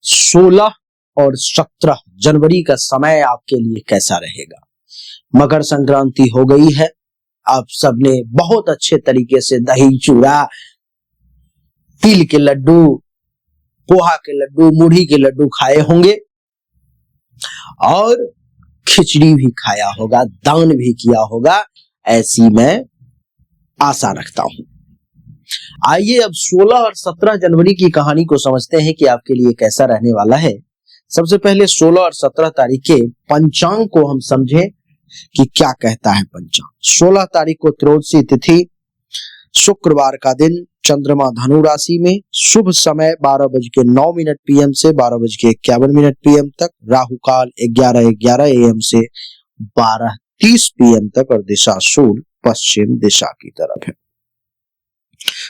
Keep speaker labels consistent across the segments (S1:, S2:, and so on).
S1: 16 और 17 जनवरी का समय आपके लिए कैसा रहेगा। मकर संक्रांति हो गई है, आप सबने बहुत अच्छे तरीके से दही चूड़ा, तिल के लड्डू, पोहा के लड्डू, मूढ़ी के लड्डू खाए होंगे और खिचड़ी भी खाया होगा, दान भी किया होगा, ऐसी मैं आशा रखता हूं। आइए अब 16 और 17 जनवरी की कहानी को समझते हैं कि आपके लिए कैसा रहने वाला है। सबसे पहले 16 और 17 तारीख के पंचांग को हम समझें कि क्या कहता है पंचांग। 16 तारीख को त्रयोदशी तिथि, शुक्रवार का दिन, चंद्रमा धनु राशि में, शुभ समय 12:09 PM से 12:51 PM तक, राहु काल 11:11 AM से 12:30 PM तक और दिशा शूल पश्चिम दिशा की तरफ है।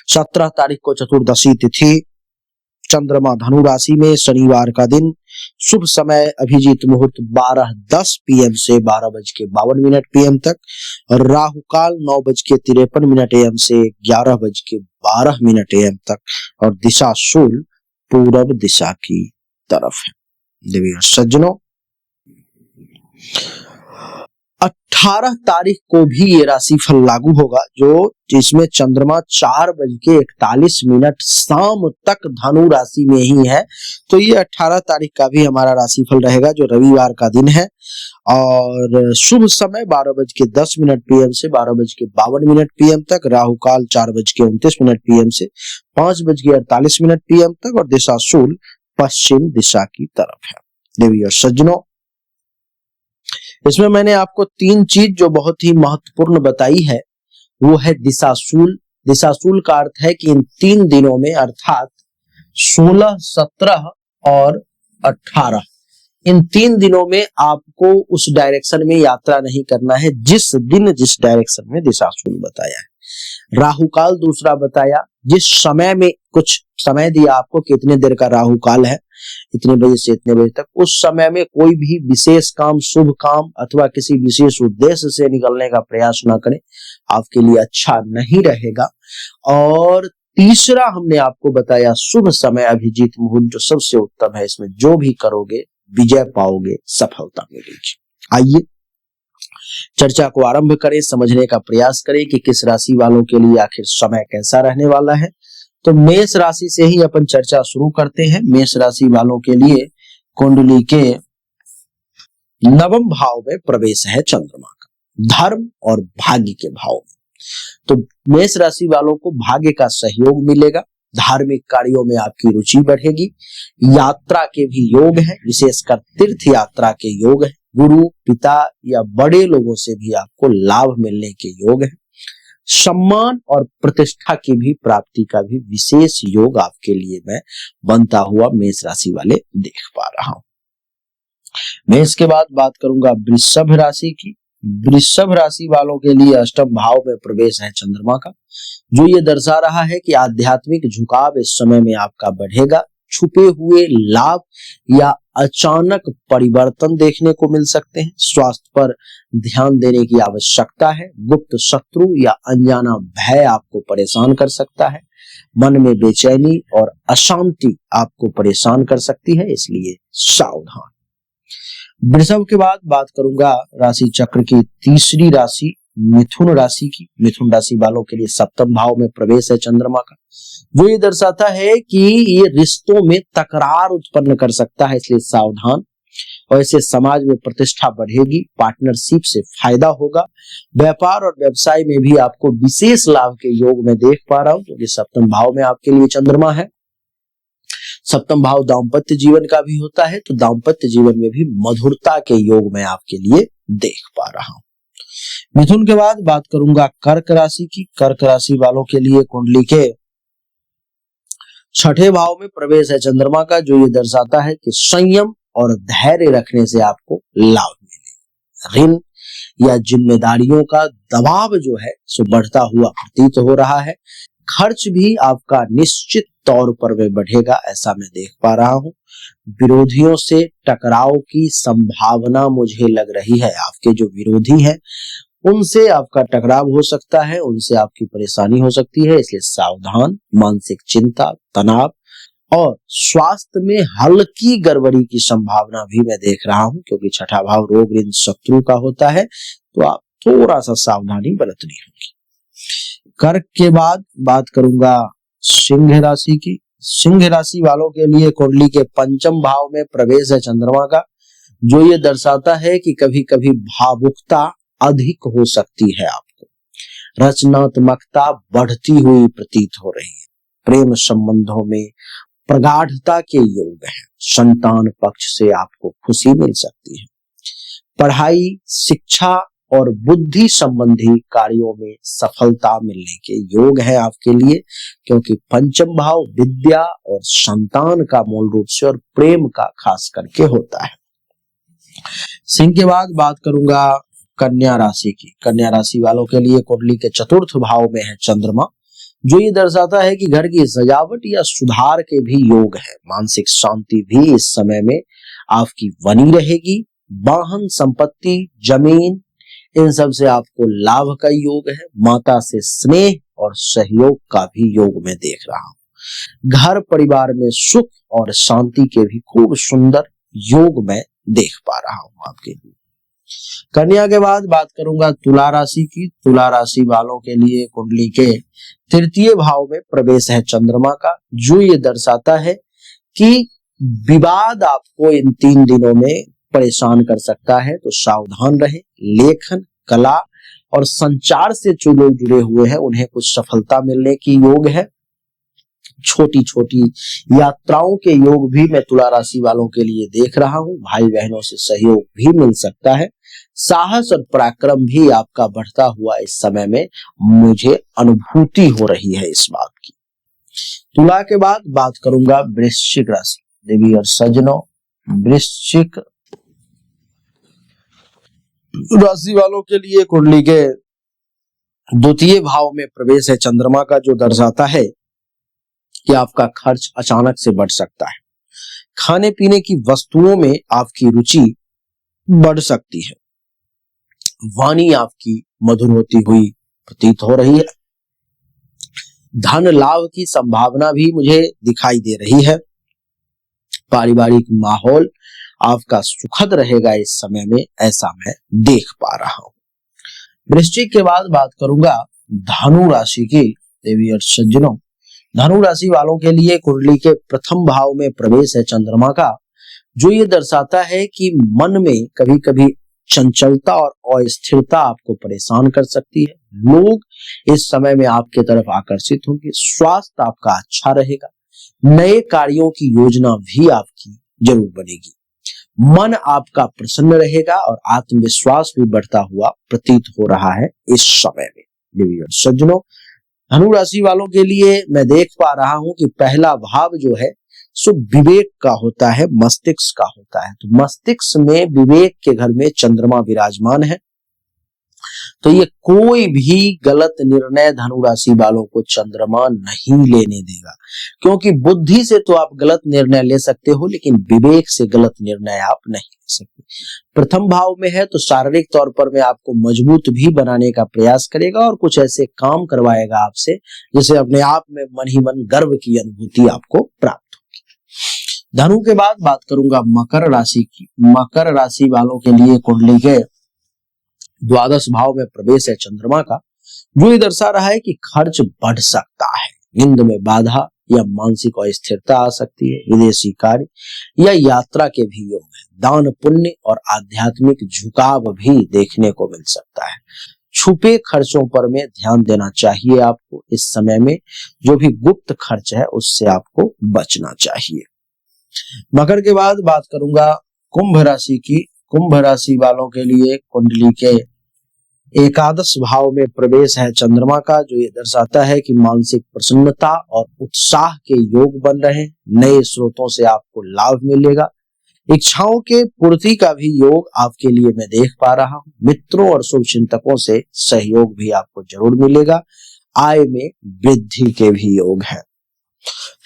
S1: 17 तारीख को चतुर्दशी तिथि, चंद्रमा धनु राशि में, शनिवार का दिन, शुभ समय अभिजीत मुहूर्त 12:10 PM से 12:52 PM तक और राहु काल 9:53 AM से 11:12 AM तक और दिशा शूल पूर्व दिशा की तरफ है। देवी सज्जनों, 18 तारीख को भी ये राशिफल लागू होगा, जो जिसमें चंद्रमा 4:41 शाम तक धनु राशि में ही है। तो ये 18 तारीख का भी हमारा राशिफल रहेगा, जो रविवार का दिन है और शुभ समय 12:10 PM से 12:52 PM तक, राहु काल 4:29 PM से 5:48 PM तक और दिशा शूल पश्चिम दिशा की तरफ है। देवी और सज्जनों, इसमें मैंने आपको 3 चीज जो बहुत ही महत्वपूर्ण बताई है, वो है दिशाशूल। दिशाशूल का अर्थ है कि इन 3 दिनों में अर्थात 16, 17 और 18, इन 3 दिनों में आपको उस डायरेक्शन में यात्रा नहीं करना है जिस दिन जिस डायरेक्शन में दिशाशूल बताया है। राहु काल दूसरा बताया, जिस समय में कुछ समय दिया आपको कि इतने देर का राहु काल है, इतने बजे से इतने बजे तक, उस समय में कोई भी विशेष काम, शुभ काम अथवा किसी विशेष उद्देश्य से निकलने का प्रयास ना करें, आपके लिए अच्छा नहीं रहेगा। और तीसरा हमने आपको बताया शुभ समय अभिजीत मुहूर्त, जो सबसे उत्तम है, इसमें जो भी करोगे विजय पाओगे, सफलता मिलेगी। आइए चर्चा को आरंभ करें, समझने का प्रयास करें कि किस राशि वालों के लिए आखिर समय कैसा रहने वाला है। तो मेष राशि से ही अपन चर्चा शुरू करते हैं। मेष राशि वालों के लिए कुंडली के 9वें भाव में प्रवेश है चंद्रमा का, धर्म और भाग्य के भाव में। तो मेष राशि वालों को भाग्य का सहयोग मिलेगा, धार्मिक कार्यों में आपकी रुचि बढ़ेगी, यात्रा के भी योग है, विशेषकर तीर्थ यात्रा के योग है, गुरु, पिता या बड़े लोगों से भी आपको लाभ मिलने के योग है, सम्मान और प्रतिष्ठा की भी प्राप्ति का भी विशेष योग आपके लिए मैं बनता हुआ मेष राशि वाले देख पा रहा हूं। मेष के बाद बात करूंगा वृषभ राशि की। वृषभ राशि वालों के लिए अष्टम भाव में प्रवेश है चंद्रमा का, जो ये दर्शा रहा है कि आध्यात्मिक झुकाव इस समय में आपका बढ़ेगा, छुपे हुए लाभ या अचानक परिवर्तन देखने को मिल सकते हैं, स्वास्थ्य पर ध्यान देने की आवश्यकता है, गुप्त शत्रु या अनजाना भय आपको परेशान कर सकता है, मन में बेचैनी और अशांति आपको परेशान कर सकती है, इसलिए सावधान। वृषभ के बाद बात करूंगा राशि चक्र की तीसरी राशि मिथुन राशि की। मिथुन राशि वालों के लिए सप्तम भाव में प्रवेश है चंद्रमा का, जो ये दर्शाता है कि ये रिश्तों में तकरार उत्पन्न कर सकता है, इसलिए सावधान। और इससे समाज में प्रतिष्ठा बढ़ेगी, पार्टनरशिप से फायदा होगा, व्यापार और व्यवसाय में भी आपको विशेष लाभ के योग में देख पा रहा हूं, क्योंकि सप्तम भाव में आपके लिए चंद्रमा है। सप्तम भाव दाम्पत्य जीवन का भी होता है, तो दाम्पत्य जीवन में भी मधुरता के योग में आपके लिए देख पा रहा हूं। मिथुन के बाद बात करूंगा कर्क राशि की। कर्क राशि वालों के लिए कुंडली के 6ठे भाव में प्रवेश है चंद्रमा का, जो ये दर्शाता है कि संयम और धैर्य रखने से आपको लाभ मिलेगा। ऋण या जिम्मेदारियों का दबाव जो है सो बढ़ता हुआ प्रतीत हो रहा है, खर्च भी आपका निश्चित तौर पर वे बढ़ेगा, ऐसा मैं देख पा रहा हूं। विरोधियों से टकराव की संभावना मुझे लग रही है। आपके जो विरोधी हैं उनसे आपका टकराव हो सकता है, उनसे आपकी परेशानी हो सकती है, इसलिए सावधान। मानसिक चिंता, तनाव और स्वास्थ्य में हल्की गड़बड़ी की संभावना भी मैं देख रहा हूं, क्योंकि छठा भाव रोग ऋण शत्रु का होता है, तो आप थोड़ा सा सावधानी बरतनी होगी। कर्क के बाद बात करूंगा सिंह राशि की। सिंह राशि वालों के लिए कुंडली के पंचम भाव में प्रवेश है चंद्रमा का, जो ये दर्शाता है कि कभी कभी भावुकता अधिक हो सकती है, आपको रचनात्मकता बढ़ती हुई प्रतीत हो रही है, प्रेम संबंधों में प्रगाढ़ता के योग है, संतान पक्ष से आपको खुशी मिल सकती है, पढ़ाई शिक्षा और बुद्धि संबंधी कार्यों में सफलता मिलने के योग है आपके लिए, क्योंकि पंचम भाव विद्या और संतान का मूल रूप से और प्रेम का खास करके होता है। सिंह के बाद बात करूंगा कन्या राशि की। कन्या राशि वालों के लिए कुंडली के चतुर्थ भाव में है चंद्रमा, जो ये दर्शाता है कि घर की सजावट या सुधार के भी योग है, मानसिक शांति भी इस समय में आपकी बनी रहेगी, वाहन संपत्ति जमीन इन सब से आपको लाभ का योग है, माता से स्नेह और सहयोग का भी योग मैं देख रहा हूं, घर परिवार में सुख और शांति के भी खूब सुंदर योग मैं देख पा रहा हूं आपके लिए। कन्या के बाद बात करूंगा तुला राशि की। तुला राशि वालों के लिए कुंडली के तृतीय भाव में प्रवेश है चंद्रमा का, जो ये दर्शाता है कि विवाद आपको इन 3 दिनों में परेशान कर सकता है, तो सावधान रहे। लेखन कला और संचार से जो लोग जुड़े हुए हैं उन्हें कुछ सफलता मिलने की योग है, छोटी छोटी यात्राओं के योग भी मैं तुला राशि वालों के लिए देख रहा हूं, भाई बहनों से सहयोग भी मिल सकता है, साहस और पराक्रम भी आपका बढ़ता हुआ इस समय में मुझे अनुभूति हो रही है इस बात की। तुला के बाद बात करूंगा वृश्चिक राशि। देवी और सज्जनों, वृश्चिक राशि वालों के लिए कुंडली के द्वितीय भाव में प्रवेश है चंद्रमा का, जो दर्शाता है कि आपका खर्च अचानक से बढ़ सकता है, खाने पीने की वस्तुओं में आपकी रुचि बढ़ सकती है, वाणी आपकी मधुर होती हुई प्रतीत हो रही है, धन लाभ की संभावना भी मुझे दिखाई दे रही है, पारिवारिक माहौल आपका सुखद रहेगा इस समय में, ऐसा मैं देख पा रहा हूं। वृश्चिक के बाद बात करूंगा धनु राशि की। देवी और सज्जनों, धनु राशि वालों के लिए कुंडली के प्रथम भाव में प्रवेश है चंद्रमा का, जो ये दर्शाता है कि मन में कभी कभी चंचलता और अस्थिरता आपको परेशान कर सकती है, लोग इस समय में आपके तरफ आकर्षित होंगे, स्वास्थ्य आपका अच्छा रहेगा, नए कार्यों की योजना भी आपकी जरूर बनेगी, मन आपका प्रसन्न रहेगा और आत्मविश्वास भी बढ़ता हुआ प्रतीत हो रहा है इस समय में। देवी और सज्जनों, धनु राशि वालों के लिए मैं देख पा रहा हूं कि पहला भाव जो है सो विवेक का होता है, मस्तिष्क का होता है, तो मस्तिष्क में विवेक के घर में चंद्रमा विराजमान है, तो ये कोई भी गलत निर्णय धनु राशि वालों को चंद्रमा नहीं लेने देगा, क्योंकि बुद्धि से तो आप गलत निर्णय ले सकते हो, लेकिन विवेक से गलत निर्णय आप नहीं ले सकते। प्रथम भाव में है तो शारीरिक तौर पर मैं आपको मजबूत भी बनाने का प्रयास करेगा और कुछ ऐसे काम करवाएगा आपसे जिससे अपने आप में मन ही मन गर्व की अनुभूति आपको प्राप्त होगी। धनु के बाद बात करूंगा मकर राशि की। मकर राशि वालों के लिए कुंडली के द्वादश भाव में प्रवेश है चंद्रमा का, जो ये दर्शा रहा है कि खर्च बढ़ सकता है, नींद में बाधा या मानसिक अस्थिरता आ सकती है, विदेशी कार्य या यात्रा के भी योग है, दान पुण्य और आध्यात्मिक झुकाव भी देखने को मिल सकता है, छुपे खर्चों पर में ध्यान देना चाहिए आपको इस समय में, जो भी गुप्त खर्च है उससे आपको बचना चाहिए। मकर के बाद बात करूंगा कुंभ राशि की। कुंभ राशि वालों के लिए कुंडली के एकादश भाव में प्रवेश है चंद्रमा का, जो ये दर्शाता है कि मानसिक प्रसन्नता और उत्साह के योग बन रहे हैं, नए स्रोतों से आपको लाभ मिलेगा, इच्छाओं के पूर्ति का भी योग आपके लिए मैं देख पा रहा हूं, मित्रों और शुभचिंतकों से सहयोग भी आपको जरूर मिलेगा, आय में वृद्धि के भी योग है।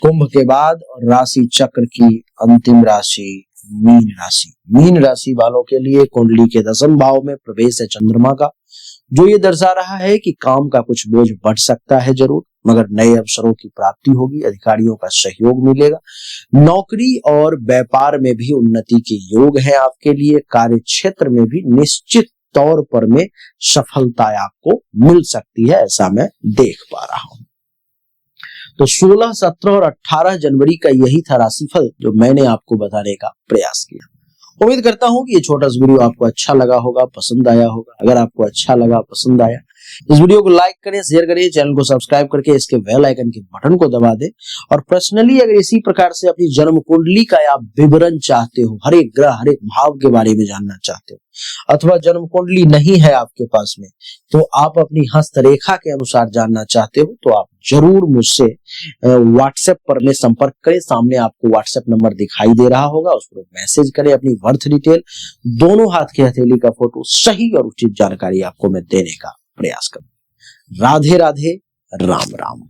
S1: कुंभ के बाद राशि चक्र की अंतिम राशि मीन राशि। मीन राशि वालों के लिए कुंडली के दसम भाव में प्रवेश है चंद्रमा का, जो ये दर्शा रहा है कि काम का कुछ बोझ बढ़ सकता है जरूर, मगर नए अवसरों की प्राप्ति होगी, अधिकारियों का सहयोग मिलेगा। नौकरी और व्यापार में भी उन्नति के योग है आपके लिए। कार्य क्षेत्र में भी निश्चित तौर पर में सफलता आपको मिल सकती है, ऐसा मैं देख पा रहा हूं। तो 16, 17 और 18 जनवरी का यही था राशिफल जो मैंने आपको बताने का प्रयास किया। उम्मीद करता हूं कि ये छोटा सा वीडियो आपको अच्छा लगा होगा, पसंद आया होगा। अगर आपको अच्छा लगा, पसंद आया, इस वीडियो को लाइक करें, शेयर करें, चैनल को सब्सक्राइब करके इसके बेल आइकन के बटन को दबा दें। और पर्सनली अगर इसी प्रकार से अपनी जन्म कुंडली का आप विवरण चाहते हो, हर एक ग्रह, हर एक भाव के बारे में जानना चाहते हो, अथवा जन्म कुंडली नहीं है आपके पास में, तो आप अपनी हस्तरेखा के अनुसार जानना चाहते हो, तो आप जरूर मुझसे व्हाट्सएप पर में संपर्क करें। सामने आपको व्हाट्सएप नंबर दिखाई दे रहा होगा, उस पर मैसेज करें। अपनी बर्थ डिटेल, दोनों हाथ की हथेली का फोटो, सही और उचित जानकारी आपको मैं देने का प्रयास करूं। राधे राधे, राम राम।